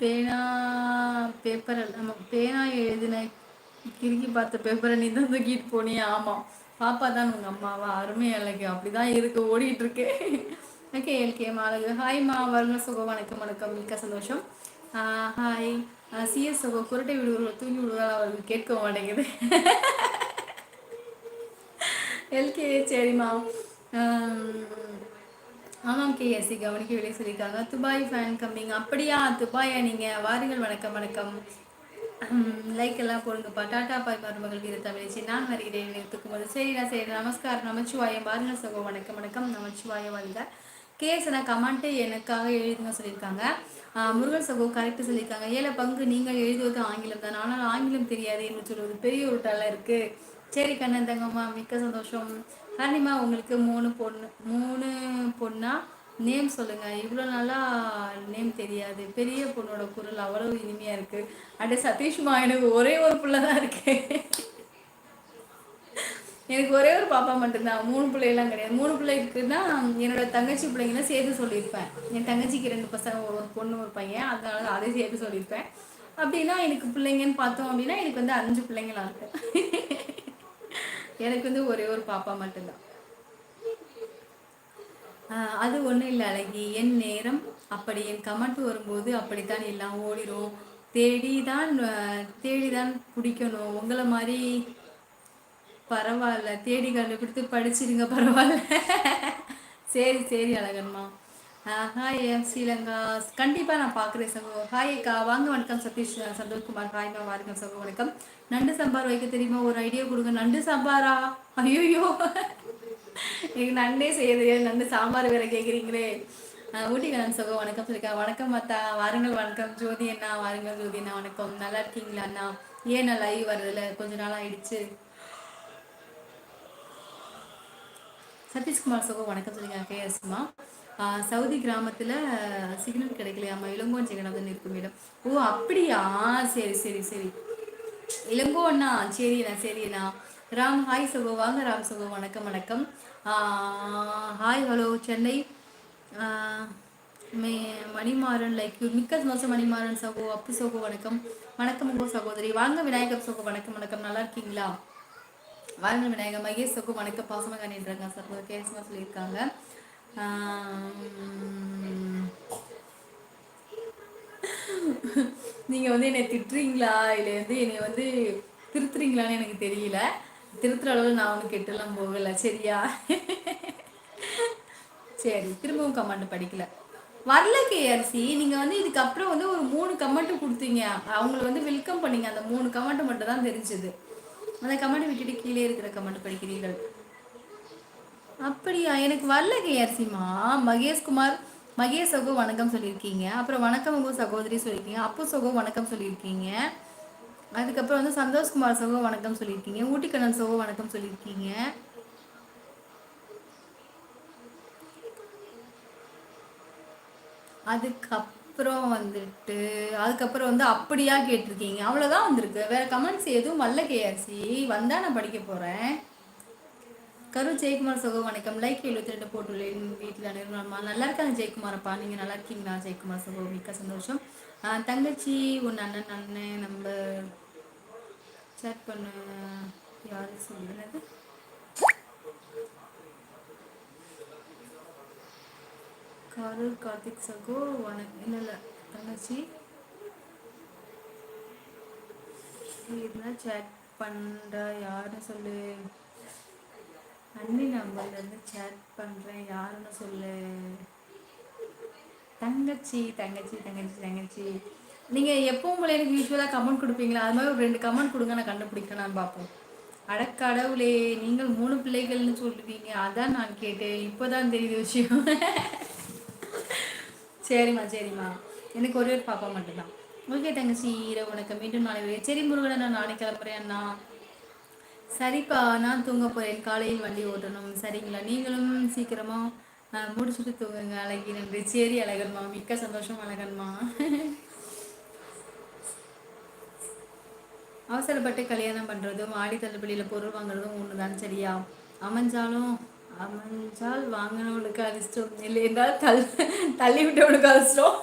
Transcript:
பேனா பேப்பர் நம்ம பேனா எழுதின கிறுக்கி பார்த்த பேப்பரை நீ தான் தூக்கிட்டு போனியே. ஆமாம், பாப்பா தான் உங்கள் அம்மாவா? அருமையா இருக்கு, அப்படிதான் இருக்கு, ஓடிட்டு இருக்கு. ஓகே, எல்கே மாலகு ஹாய்மா, வருங்க சுகம், வணக்கம் வணக்கம், மிக்க சந்தோஷம். ஹாய். சிஎஸ் சுகம், குரட்டை விடுவர்கள் தூங்கி விடுவதால் அவருக்கு கேட்க மாட்டேங்குது. எல்கே சரிம்மா. ஆமாம் கேஎஸ்சி கவனிக்கவில்லை சொல்லியிருக்காங்க. Dubai fan coming. அப்படியா துபாயா நீங்கள்? வாருங்கள், வணக்கம் வணக்கம். லைக் எல்லாம் போடுங்கப்பா. டாட்டா பாய் மருமகள் வீர தமிழ்ச்சி. நான் வருகிறேன் நிறுத்துக்கும் போது சரிடா சரி. நமஸ்காரம், நமச்சிவாயம். பாருங்கள் சகோ, வணக்கம் வணக்கம், நமச்சிவாயம் வாழ்க. கேஎஸ்னா கமெண்ட்டு எனக்காக எழுதுங்க சொல்லியிருக்காங்க. முருகன் சகோ கரெக்டு சொல்லியிருக்காங்க. ஏழை பங்கு நீங்கள் எழுதுவது ஆங்கிலம் தான், ஆனால் ஆங்கிலம் தெரியாது என்று சொல்வது பெரிய ஒரு டல்ல இருக்கு. சரி கண்ணன் தங்கம்மா, மிக்க சந்தோஷம். ஹனிமா, உங்களுக்கு மூணு பொண்ணா? நேம் சொல்லுங்க. இவ்வளோ நாளா நேம் தெரியாது. பெரிய பொண்ணோட குரல் அவ்வளவு இனிமையா இருக்கு. அட சதீஷ்மா, எனக்கு ஒரே ஒரு பிள்ளை தான் இருக்கு. எனக்கு ஒரே ஒரு பாப்பா மட்டும்தான், மூணு பிள்ளைலாம் கிடையாது. மூணு பிள்ளை இருக்குன்னா என்னோட தங்கச்சி பிள்ளைங்களாம் சேர்த்து சொல்லியிருப்பேன். என் தங்கச்சிக்கு 2 பசங்க, ஒரு பொண்ணு ஒரு பையன், அதனால அதை சேர்த்து சொல்லியிருப்பேன். அப்படின்னா எனக்கு பிள்ளைங்கன்னு பார்த்தோம் அப்படின்னா எனக்கு வந்து 5 பிள்ளைங்களா இருக்கும். எனக்கு வந்து ஒரே ஒரு பாப்பா மட்டும்தான். அது ஒன்றும் இல்லை அழகி, என் நேரம் அப்படி, என் கமெண்ட் வரும்போது அப்படித்தான் எல்லாம் ஓடிடும். தேடிதான் தேடிதான் பிடிக்கணும் உங்களை மாதிரி. பரவாயில்ல, தேடி கண்டுபிடித்து படிச்சிருங்க, பரவாயில்ல. சரி சரி அழகன்மா. ஹாய் எம் ஸ்ரீலங்கா, கண்டிப்பாக நான் பார்க்குறேன் சகோ. ஹாய் அக்கா, வாங்க வணக்கம். சதீஷ் சந்தோஷ்குமார், ஹாய்மா, வாருங்க சகோ, வணக்கம். நண்டு சாம்பார் வைக்க தெரியுமா? ஒரு ஐடியா கொடுங்க. நண்டு சாம்பாரா? ஐயோ, எனக்கு நண்டே செய்ய தெரியாது, நண்டு சாம்பார் வேற கேட்குறீங்களே. ஊட்டி கண்ணன் சகோ, வணக்கம் சொல்லியிருக்கேன். வணக்கம் அத்தா, வாருங்கள், வணக்கம். ஜோதி அண்ணா, வாருங்கள் ஜோதி அண்ணா, வணக்கம். நல்லா இருக்கீங்களா அண்ணா? ஏன் நான் லைவ் வரதில்ல, கொஞ்ச நாள் ஆயிடுச்சு. சதீஷ்குமார் சகோ, வணக்கம் சொல்லுங்க. கேஎஸ்மா, சவுதி கிராமத்தில் சிக்னல் கிடைக்கலையாம்மா, இளங்கோன் ஜெகநாதன் இருக்கும் இடம். ஓ அப்படியா, சரி சரி சரி. இளங்கோ அண்ணா, சரிண்ணா சரிண்ணா. ராம் ஹாய் சகோ, வாங்க ராம் சகோ, வணக்கம் வணக்கம். Hi hello Chennai. Ah May Manimaran like you, மிக்க சந்தோஷம் மணிமாறன் சகோ. அப்பு சகோ, வணக்கம் வணக்கம். உங்க சகோதரி வாங்க. விநாயகர் சகோ, வணக்கம் வணக்கம், நல்லா இருக்கீங்களா? வாருங்கள் விநாயகர். மகேஷ் சகோ, வணக்கம். பாசமாக கண்டின்றாங்க சார், கேசமா சொல்லியிருக்காங்க. நீங்க வந்து என்னை திட்டுறீங்களா இல்லை வந்து என்னை வந்து திருத்துறீங்களான்னு எனக்கு தெரியல. திருத்துற அளவு நான் ஒன்று கெட்டுலாம் போகல, சரியா? சரி, திரும்பவும் கமெண்ட் படிக்கல. வரல கேஆர்சி, நீங்க வந்து இதுக்கப்புறம் வந்து ஒரு 3 கமெண்ட் கொடுத்தீங்க, அவங்கள வந்து வெல்கம் பண்ணீங்க. அந்த 3 கமெண்ட் மட்டும் தான் தெரிஞ்சது. அந்த கமெண்ட் விட்டுட்டு கீழே இருக்கிற கமெண்ட் படிக்கிறீர்கள். அப்படியா? எனக்கு வரல கேஆர்சிமா. மகேஷ்குமார், மகேஷ் சகோ வணக்கம் சொல்லியிருக்கீங்க. அப்புறம் வணக்கம் உங்க சகோதரி சொல்லியிருக்கீங்க. அப்பு சகோ வணக்கம் சொல்லியிருக்கீங்க. அதுக்கப்புறம் வந்து சந்தோஷ்குமார் சகோ வணக்கம் சொல்லியிருக்கீங்க. ஊட்டிக்கண்ணன் சகோ வணக்கம் சொல்லியிருக்கீங்க. அதுக்கப்புறம் வந்துட்டு அதுக்கப்புறம் வந்து அப்படியா கேட்டிருக்கீங்க, அவ்வளோதான் வந்திருக்கு. வேற கமெண்ட்ஸ் எதுவும் வரல கேஆர்சி. வந்தா நான் படிக்க போறேன். கரூர் ஜெயக்குமார் சகோ வணக்கம். லைக் 72 போட்டுள்ளேன். வீட்டில் அனைவருமா நல்லா இருக்காங்க ஜெயக்குமாரப்பா, நீங்கள் நல்லா இருக்கீங்களா ஜெயக்குமார் சகோ? மிக்க சந்தோஷம். தங்கச்சி உன் அண்ணன் அண்ணன் நம்ம சேட் பண்ண யாரு சொல்லுறது? கரூர் கார்த்திக் சகோ வணக்கம். இல்லை தங்கச்சி இதுதான் சேட் பண்ணுற யாருன்னு சொல்லு. அண்ணி நம்பர்லேருந்து சேட் பண்ணுறேன், யாருன்னு சொல்லு. தங்கச்சி தங்கச்சி தங்கச்சி தங்கச்சி, நீங்கள் எப்பவும் போல எனக்கு யூஸ்வலாக கமெண்ட் கொடுப்பீங்களா? அது மாதிரி ஒரு 2 கமெண்ட் கொடுங்க, நான் கண்டுபிடிக்கலான்னு பார்ப்போம். அடக்கடவுளே, நீங்கள் 3 பிள்ளைகள்னு சொல்லுவீங்க, அதான் நான் கேட்டேன். இப்போதான் தெரியுது விஷயம். சரிம்மா சரிம்மா, எனக்கு ஒரே ஒரு பாப்பா மட்டும்தான். ஓகே தங்கச்சி, இரவு வணக்கம். மீண்டும் நாளை. சரி முருகனை, நான் நாளைக்கு கிளம்புறேன் அண்ணா. சரிப்பா, நான் தூங்க போகிறேன். காலையில் வண்டி ஓட்டணும், சரிங்களா? நீங்களும் சீக்கிரமா முடிச்சுட்டு தூங்குங்க அழகி. நன்றி. சரி அழகன்மா, மிக்க சந்தோஷம் அழகன்மா. அவசரப்பட்டு கல்யாணம் பண்ணுறதும் ஆடி தள்ளுபடியில் பொருள் வாங்குறதும் ஒன்று தான், சரியா? அமைஞ்சாலும் அமைஞ்சால் வாங்கினவளுக்கு அதிர்ஷ்டம், இல்லை என்றால் தள்ளி விட்டவளுக்கு அதிர்ஷ்டம்.